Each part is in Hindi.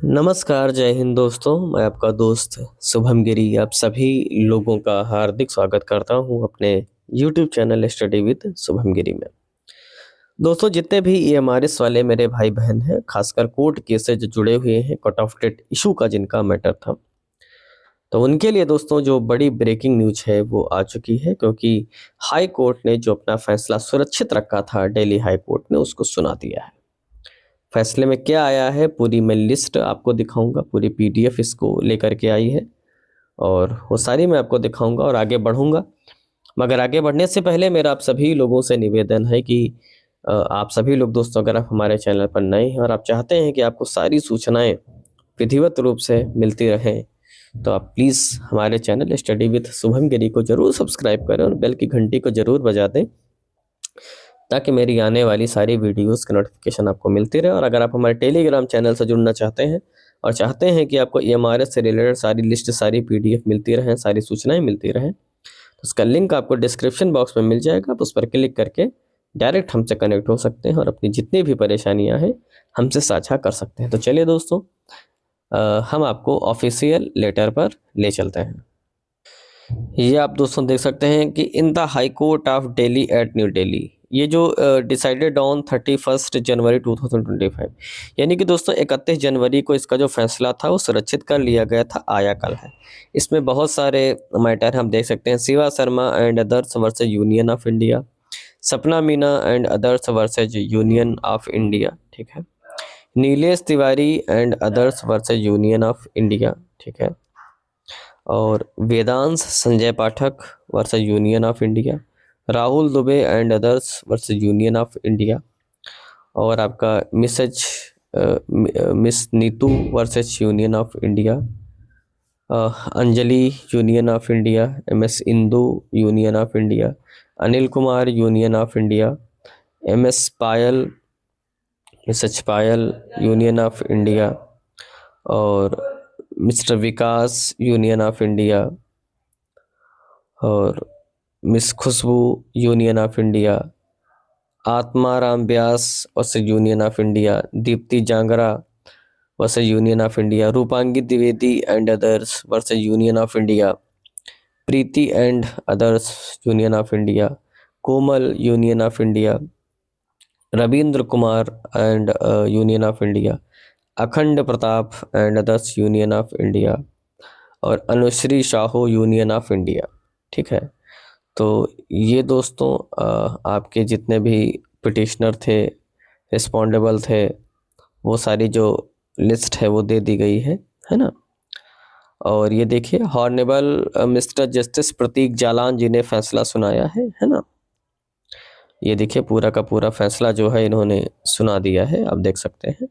नमस्कार, जय हिंद दोस्तों। मैं आपका दोस्त शुभम गिरी आप सभी लोगों का हार्दिक स्वागत करता हूं अपने YouTube channel study with Shubham Giri में। दोस्तों, जितने भी ईएमआरएस वाले मेरे भाई बहन हैं, खासकर कोर्ट केस से जो जुड़े हुए हैं, कट ऑफ डेट इशू का जिनका मैटर था, तो उनके लिए दोस्तों जो बड़ी ब्रेकिंग न्यूज है वो आ चुकी है, क्योंकि हाई कोर्ट ने जो अपना फैसला सुरक्षित रखा था, दिल्ली हाई कोर्ट ने उसको सुना दिया है। फैसले में क्या आया है पूरी मैं लिस्ट आपको दिखाऊंगा, पूरी पीडीएफ इसको लेकर के आई है और वो सारी मैं आपको दिखाऊंगा और आगे बढ़ूंगा। मगर आगे बढ़ने से पहले मेरा आप सभी लोगों से निवेदन है कि आप सभी लोग दोस्तों, अगर आप हमारे चैनल पर नए हैं और आप चाहते हैं कि आपको सारी सूचनाएं विधिवत रूप से मिलती रहें, तो आप प्लीज़ हमारे चैनल स्टडी विद शुभम गिरी को जरूर सब्सक्राइब करें और बेल की घंटी को जरूर बजा दें, ताकि मेरी आने वाली सारी वीडियोस की नोटिफिकेशन आपको मिलती रहे। और अगर आप हमारे टेलीग्राम चैनल से जुड़ना चाहते हैं और चाहते हैं कि आपको ईएमआरएस से रिलेटेड सारी लिस्ट, सारी पीडीएफ मिलती रहें, सारी सूचनाएं मिलती रहें, तो उसका लिंक आपको डिस्क्रिप्शन बॉक्स में मिल जाएगा। आप उस पर क्लिक करके डायरेक्ट हमसे कनेक्ट हो सकते हैं और अपनी जितनी भी परेशानियाँ हैं हमसे साझा कर सकते हैं। तो चलिए दोस्तों, हम आपको ऑफिशियल लेटर पर ले चलते हैं। ये आप दोस्तों देख सकते हैं कि in the high court of Delhi at New Delhi, ये जो डिसाइडेड ऑन 31 जनवरी 2025, यानी कि दोस्तों 31 जनवरी को इसका जो फैसला था वो सुरक्षित कर लिया गया था, आया कल है। इसमें बहुत सारे मैटर हम देख सकते हैं। Shiva Sharma and others versus Union of India, Sapna Meena and others versus Union of India, ठीक है। Nilesh Tiwari and others versus Union of India, ठीक है। और Vedansh Sanjay Pathak versus Union of India, Rahul Dubey and others versus Union of India, और आपका miss Neetu versus Union of India, Anjali Union of India, MS Indu Union of India, Anil Kumar Union of India, MS Payal, Mrs Payal Union of India, और mister Vikas Union of India, और miss Khushboo Union of India, Atma Ram Vyas versus Union of India, Deepti Jangra versus Union of India, Rupangi Dwivedi and others versus Union of India, Preeti and others Union of India, Komal Union of India, Ravindra Kumar and Union of India, Akhand Pratap and others Union of India, और Anushree Sahu Union of India, ठीक है। तो ये दोस्तों आपके जितने भी पिटिशनर थे, रिस्पॉन्डेबल थे, वो सारी जो लिस्ट है वो दे दी गई है ना। और ये देखिए, हॉर्नेबल मिस्टर जस्टिस प्रतीक जालान जी ने फैसला सुनाया है ना। ये देखिए, पूरा का पूरा फैसला जो है इन्होंने सुना दिया है। आप देख सकते हैं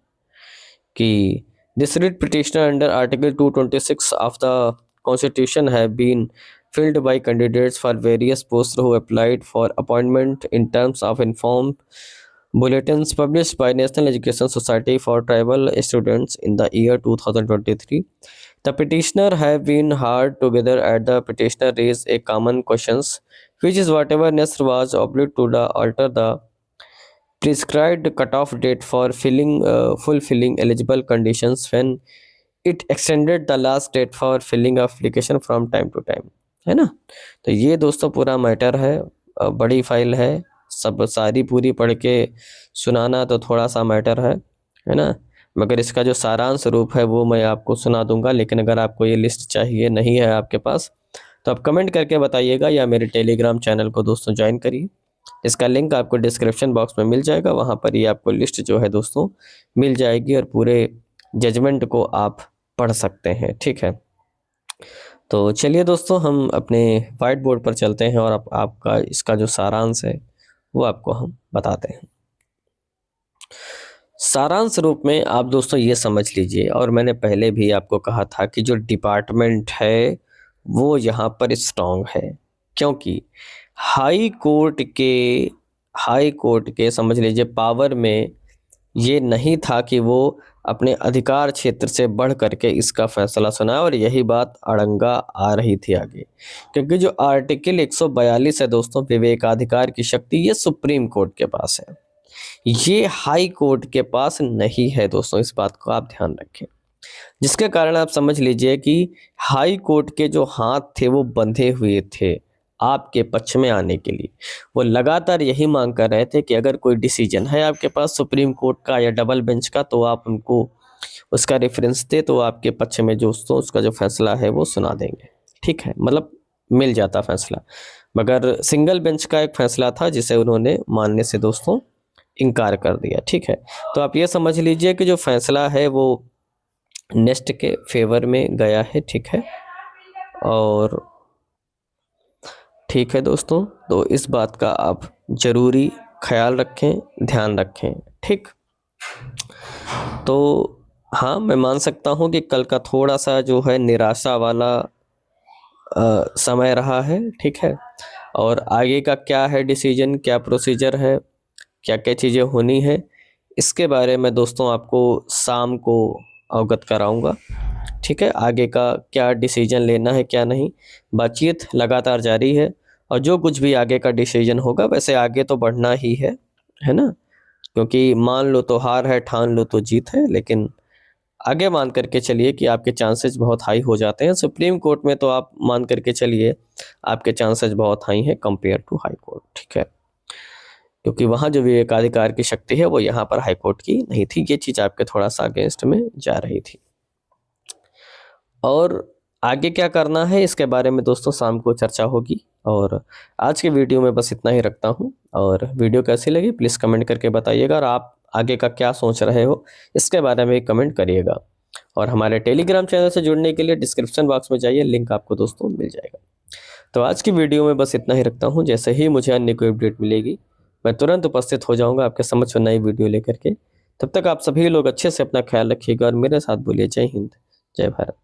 कि this writ petitioner under Article 226 of the Constitution have been filled by candidates for various posts who applied for appointment in terms of informed bulletins published by National Education Society for Tribal Students in the year 2023. The petitioner have been hard together at the petitioner raised a common questions, which is whatever Nesr was obliged to alter the prescribed cutoff date for fulfilling eligible conditions when it extended the last date for filling application from time to time, है ना। तो ये दोस्तों पूरा मैटर है, बड़ी फाइल है, सब सारी पूरी पढ़ के सुनाना तो थोड़ा सा मैटर है ना। मगर इसका जो सारांश रूप है वो मैं आपको सुना दूंगा। लेकिन अगर आपको ये लिस्ट चाहिए, नहीं है आपके पास, तो आप कमेंट करके बताइएगा या मेरे टेलीग्राम चैनल को दोस्तों ज्वाइन करिए। इसका लिंक आपको डिस्क्रिप्शन बॉक्स में मिल जाएगा, वहाँ पर ये आपको लिस्ट जो है दोस्तों मिल जाएगी और पूरे जजमेंट को आप पढ़ सकते हैं, ठीक है। तो चलिए दोस्तों, हम अपने वाइट बोर्ड पर चलते हैं और आपका इसका जो सारांश है वो आपको हम बताते हैं। सारांश रूप में आप दोस्तों ये समझ लीजिए, और मैंने पहले भी आपको कहा था कि जो डिपार्टमेंट है वो यहाँ पर स्ट्रॉन्ग है, क्योंकि हाई कोर्ट के समझ लीजिए पावर में ये नहीं था कि वो अपने अधिकार क्षेत्र से बढ़ करके इसका फैसला सुनाए। और यही बात अड़ंगा आ रही थी आगे, क्योंकि जो आर्टिकल 142 है दोस्तों, विवेकाधिकार की शक्ति, ये सुप्रीम कोर्ट के पास है, ये हाई कोर्ट के पास नहीं है दोस्तों। इस बात को आप ध्यान रखें। जिसके कारण आप समझ लीजिए कि हाई कोर्ट के जो हाथ थे वो बंधे हुए थे आपके पक्ष में आने के लिए। वो लगातार यही मांग कर रहे थे कि अगर कोई डिसीजन है आपके पास सुप्रीम कोर्ट का या डबल बेंच का, तो आप उनको उसका रेफरेंस दे, तो आपके पक्ष में जो दोस्तों उसका जो फैसला है वो सुना देंगे। ठीक है, मतलब मिल जाता फैसला। मगर सिंगल बेंच का एक फैसला था जिसे उन्होंने मानने से दोस्तों इनकार कर दिया। ठीक है, तो आप ये समझ लीजिए कि जो फैसला है वो नेस्ट के फेवर में गया है। ठीक है, और ठीक है दोस्तों, तो इस बात का आप ज़रूरी ख्याल रखें, ध्यान रखें। ठीक, तो हाँ, मैं मान सकता हूँ कि कल का थोड़ा सा जो है निराशा वाला समय रहा है। ठीक है, और आगे का क्या है डिसीजन, क्या प्रोसीजर है, क्या क्या चीज़ें होनी है, इसके बारे में दोस्तों आपको शाम को अवगत कराऊंगा। ठीक है, आगे का क्या डिसीजन लेना है क्या नहीं, बातचीत लगातार जारी है। और जो कुछ भी आगे का डिसीजन होगा, वैसे आगे तो बढ़ना ही है ना, क्योंकि मान लो तो हार है, ठान लो तो जीत है, लेकिन आगे मान करके चलिए कि आपके चांसेस बहुत हाई हो जाते हैं। सुप्रीम कोर्ट में तो आप मान करके चलिए आपके चांसेस बहुत हाई हैं कंपेयर टू हाई कोर्ट। ठीक है, क्योंकि वहाँ जो विवेकाधिकार की शक्ति है वो यहाँ पर हाई कोर्ट की नहीं थी। ये चीज़ आपके थोड़ा सा अगेंस्ट में जा रही थी। और आगे क्या करना है इसके बारे में दोस्तों शाम को चर्चा होगी। और आज के वीडियो में बस इतना ही रखता हूँ। और वीडियो कैसी लगी प्लीज़ कमेंट करके बताइएगा, और आप आगे का क्या सोच रहे हो इसके बारे में कमेंट करिएगा। और हमारे टेलीग्राम चैनल से जुड़ने के लिए डिस्क्रिप्शन बॉक्स में जाइए, लिंक आपको दोस्तों मिल जाएगा। तो आज की वीडियो में बस इतना ही रखता हूँ। जैसे ही मुझे अन्य कोई अपडेट मिलेगी मैं तुरंत उपस्थित हो जाऊँगा आपके समक्ष नई वीडियो लेकर के। तब तक आप सभी लोग अच्छे से अपना ख्याल रखिएगा और मेरे साथ बोलिए जय हिंद, जय भारत।